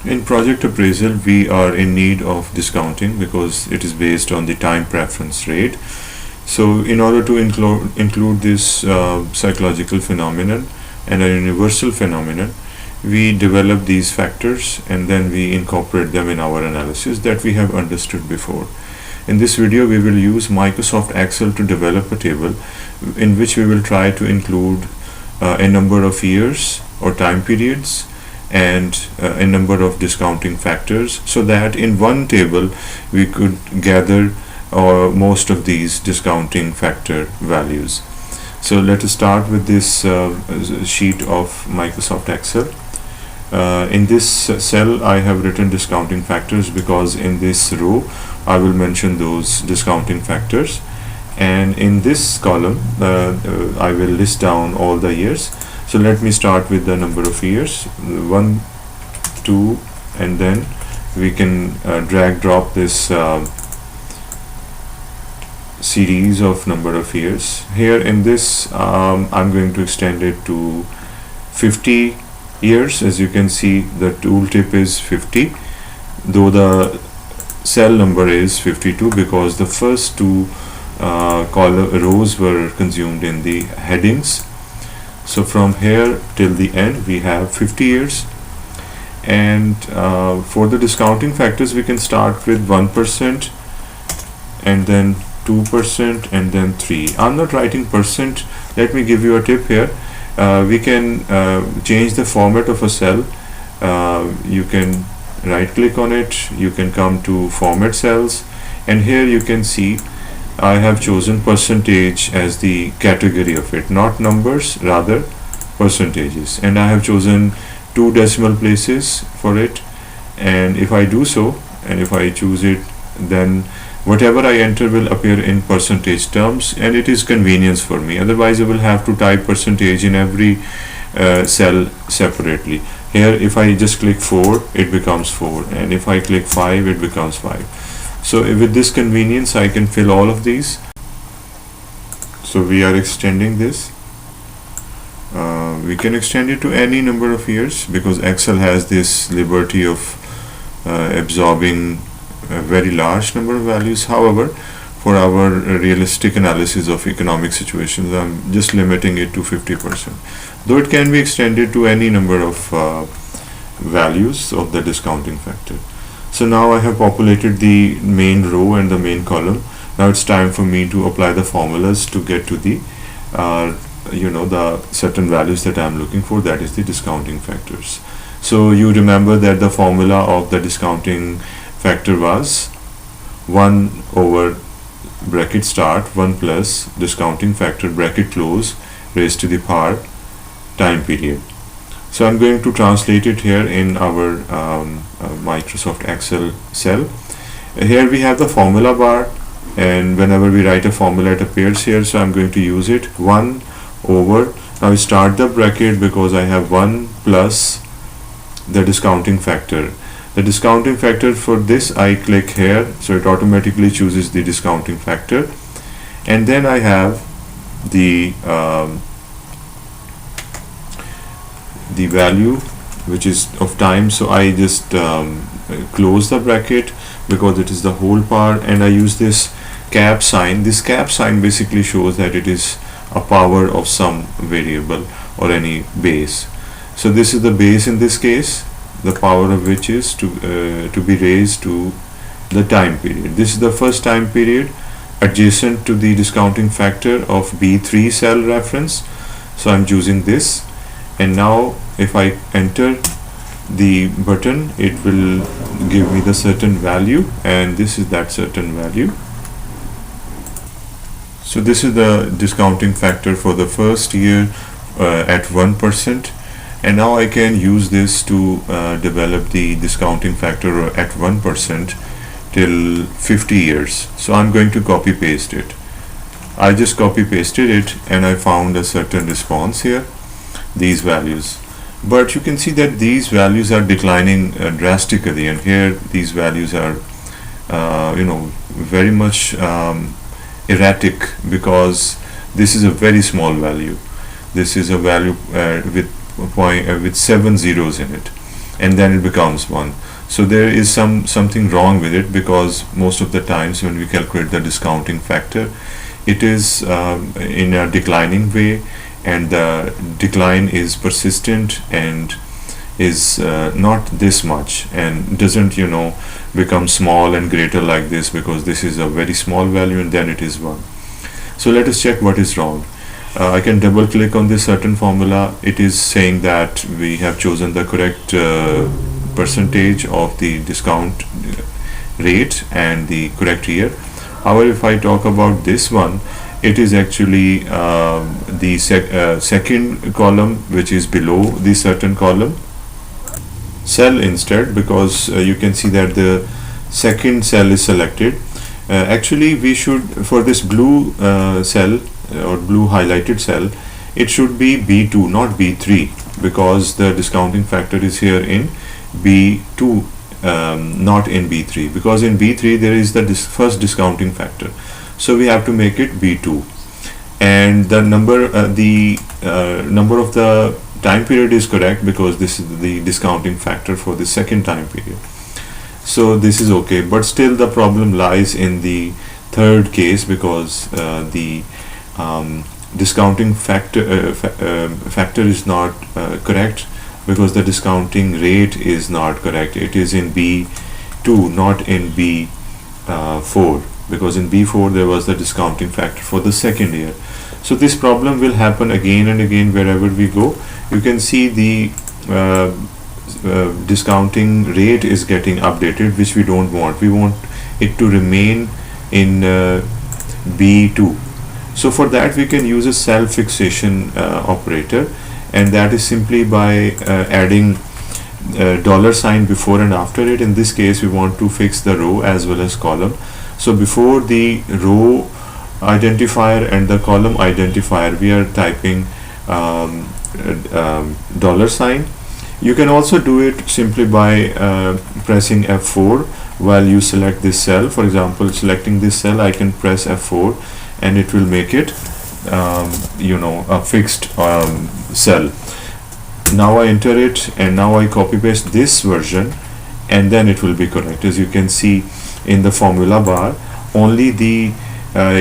In project appraisal, we are in need of discounting because it is based on the time preference rate. So in order to include this psychological phenomenon and a universal phenomenon, we develop these factors and then we incorporate them in our analysis that we have understood before. In this video, we will use Microsoft Excel to develop a table in which we will try to include a number of years or time periods and a number of discounting factors, so that in one table we could gather most of these discounting factor values. So let us start with this sheet of Microsoft Excel. In this cell I have written discounting factors because in this row I will mention those discounting factors, and in this column I will list down all the years. So let me start with the number of years, 1, 2, and then we can drag drop this series of number of years. Here in this I'm going to extend it to 50 years. As you can see, the tooltip is 50, though the cell number is 52 because the first two rows were consumed in the headings. So from here till the end we have 50 years, and for the discounting factors we can start with 1% and then 2% and then 3. I'm not writing percent. Let me give you a tip here. We can change the format of a cell. You can right click on it, you can come to format cells, and here you can see I have chosen percentage as the category of it, not numbers, rather percentages, and I have chosen 2 decimal places for it. And if I do so, and if I choose it, then whatever I enter will appear in percentage terms, and it is convenience for me. Otherwise I will have to type percentage in every cell separately. Here if I just click 4, it becomes 4, and if I click 5, it becomes 5. So with this convenience I can fill all of these. So we are extending this. We can extend it to any number of years because Excel has this liberty of absorbing a very large number of values. However, for our realistic analysis of economic situations, I'm just limiting it to 50%, though it can be extended to any number of values of the discounting factor. So now I have populated the main row and the main column. Now it's time for me to apply the formulas to get to the the certain values that I'm looking for, that is the discounting factors. So you remember that the formula of the discounting factor was 1 over bracket start 1 plus discounting factor bracket close raised to the power time period. So I'm going to translate it here in our Microsoft Excel cell. Here we have the formula bar, and whenever we write a formula it appears here, so I'm going to use it. 1 over, now I start the bracket because I have 1 plus the discounting factor. The discounting factor for this, I click here, so it automatically chooses the discounting factor, and then I have the value which is of time. So I just close the bracket because it is the whole part, and I use this cap sign. This cap sign basically shows that it is a power of some variable or any base. So this is the base in this case, the power of which is to be raised to the time period. This is the first time period adjacent to the discounting factor of B3 cell reference, so I'm choosing this. And now if I enter the button, it will give me the certain value, and this is that certain value. So this is the discounting factor for the first year at 1%, and now I can use this to develop the discounting factor at 1% till 50 years. So I'm going to copy paste it. I just copy pasted it and I found a certain response here, these values. But you can see that these values are declining drastically, and here these values are very much erratic because this is a very small value. This is a value with 7 zeros in it. and then it becomes 1. So there is something wrong with it, because most of the times when we calculate the discounting factor, it is in a declining way, and the decline is persistent and is not this much, and doesn't become small and greater like this, because this is a very small value and then it is 1. So let us check what is wrong. I can double click on this certain formula. It is saying that we have chosen the correct percentage of the discount rate and the correct year. However, if I talk about this one, it is actually the second column, which is below the certain column cell instead, because you can see that the second cell is selected. Actually, we should, for this blue cell or blue highlighted cell, it should be B2, not B3, because the discounting factor is here in B2, not in B3, because in B3 there is the first discounting factor. So we have to make it B2, and the number of the time period is correct, because this is the discounting factor for the second time period. So this is okay, but still the problem lies in the third case, because the discounting factor is not correct, because the discounting rate is not correct. It is in B2, not in B4, because in B4 there was the discounting factor for the second year. So this problem will happen again and again wherever we go. You can see the discounting rate is getting updated, which we don't want. We want it to remain in B2. So for that we can use a cell fixation operator, and that is simply by adding $sign before and after it. In this case we want to fix the row as well as column. So before the row identifier and the column identifier, we are typing $sign. You can also do it simply by pressing F4 while you select this cell. For example, selecting this cell, I can press F4 and it will make it a fixed cell. Now I enter it, and now I copy paste this version, and then it will be correct. As you can see in the formula bar, only the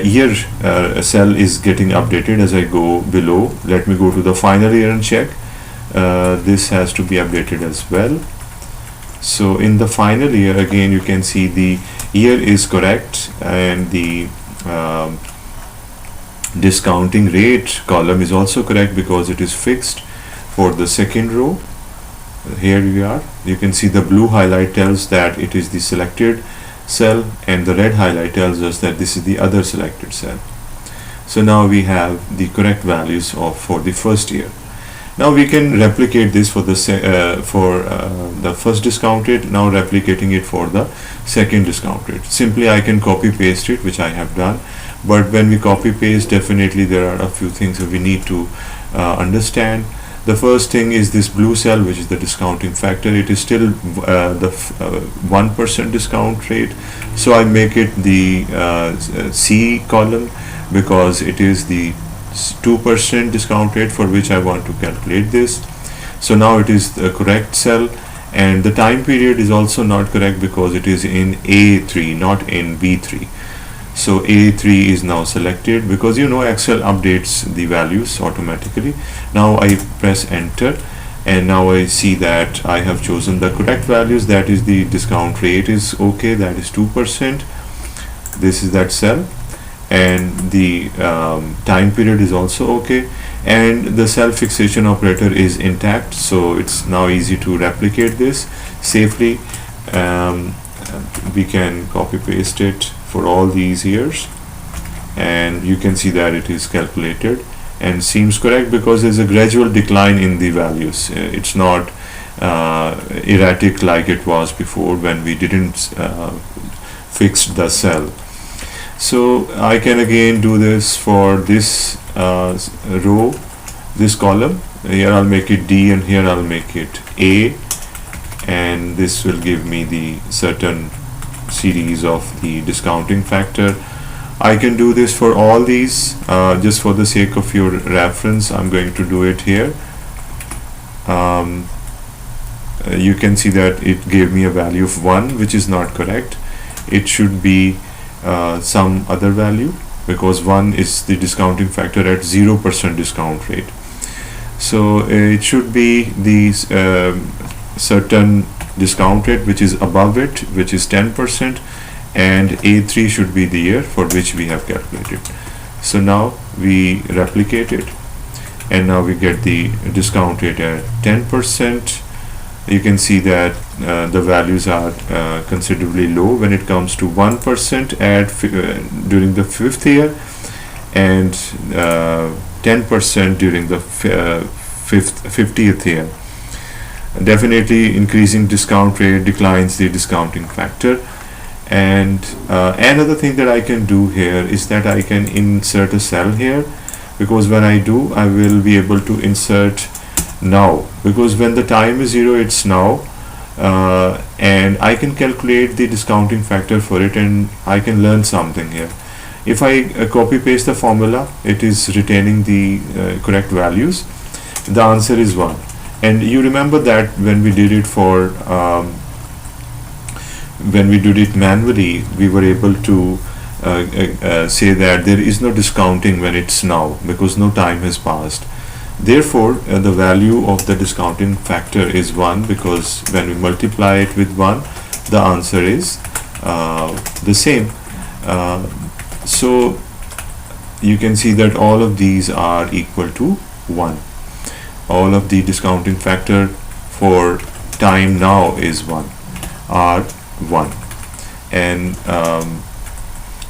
year cell is getting updated as I go below. Let me go to the final year and check. This has to be updated as well. So in the final year, again you can see the year is correct, and the discounting rate column is also correct, because it is fixed for the second row. Here we are. You can see the blue highlight tells that it is the selected cell, and the red highlight tells us that this is the other selected cell. So now we have the correct values for the first year. Now we can replicate this for the first discount rate. Now replicating it for the second discount rate. Simply I can copy paste it, which I have done. But when we copy paste, definitely there are a few things that we need to understand. The first thing is this blue cell, which is the discounting factor. It is still the 1% discount rate, so I make it the C column, because it is the 2% discount rate for which I want to calculate this. So now it is the correct cell, and the time period is also not correct, because it is in A3, not in B3. So A3 is now selected, because Excel updates the values automatically. Now I press enter, and now I see that I have chosen the correct values. That is, the discount rate is okay, that is 2%. This is that cell, and the time period is also okay, and the cell fixation operator is intact. So it's now easy to replicate this safely. We can copy paste it for all these years, and you can see that it is calculated and seems correct, because there's a gradual decline in the values. It's not erratic like it was before when we didn't fix the cell. So I can again do this for this row, this column. Here I'll make it D, and here I'll make it A, and this will give me the certain series of the discounting factor. I can do this for all these. Just for the sake of your reference, I'm going to do it here. you can see that it gave me a value of 1, which is not correct. It should be some other value, because 1 is the discounting factor at 0% discount rate. So it should be the certain discount rate which is above it, which is 10%, and A3 should be the year for which we have calculated. So now we replicate it, and now we get the discount rate at 10%. You can see that the values are considerably low when it comes to 1% during the 5th year, and 10% during the 50th year. Definitely increasing discount rate declines the discounting factor. And another thing that I can do here is that I can insert a cell here, because when I do, I will be able to insert now, because when the time is 0, it's now, and I can calculate the discounting factor for it, and I can learn something here. If I copy paste the formula, it is retaining the correct values. The answer is 1. And you remember that when we did it for when we did it manually, we were able to say that there is no discounting when it's now, because no time has passed. Therefore, the value of the discounting factor is 1, because when we multiply it with 1, the answer is the same. So you can see that all of these are equal to 1. All of the discounting factor for time now is 1, are 1. And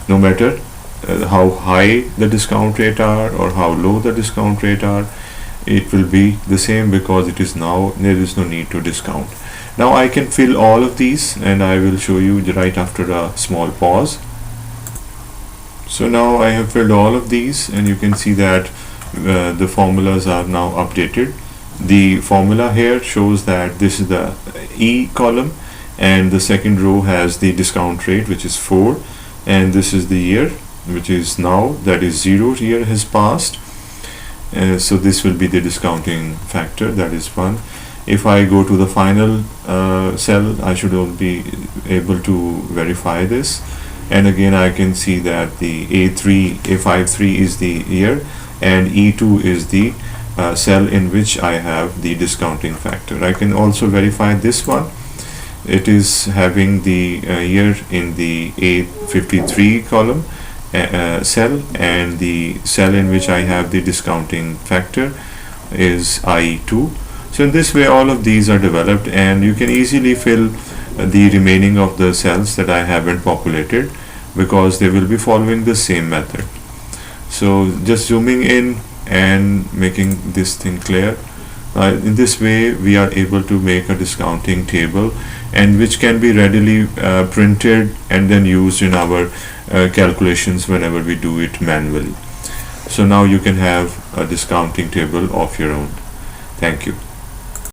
no matter how high the discount rate are or how low the discount rate are, it will be the same, because it is now, there is no need to discount. Now I can fill all of these, and I will show you right after a small pause. So now I have filled all of these, and you can see that the formulas are now updated. The formula here shows that this is the E column, and the second row has the discount rate, which is 4, and this is the year, which is now, that is 0 year has passed. So this will be the discounting factor, that is 1. If I go to the final cell, I should be able to verify this, and again I can see that the A53 is the year, and E2 is the cell in which I have the discounting factor. I can also verify this one. It is having the year in the A53 column cell, and the cell in which I have the discounting factor is I2. So in this way all of these are developed, and you can easily fill the remaining of the cells that I haven't populated, because they will be following the same method. So just zooming in and making this thing clear, in this way we are able to make a discounting table, and which can be readily printed and then used in our calculations whenever we do it manually. So now you can have a discounting table of your own. Thank you.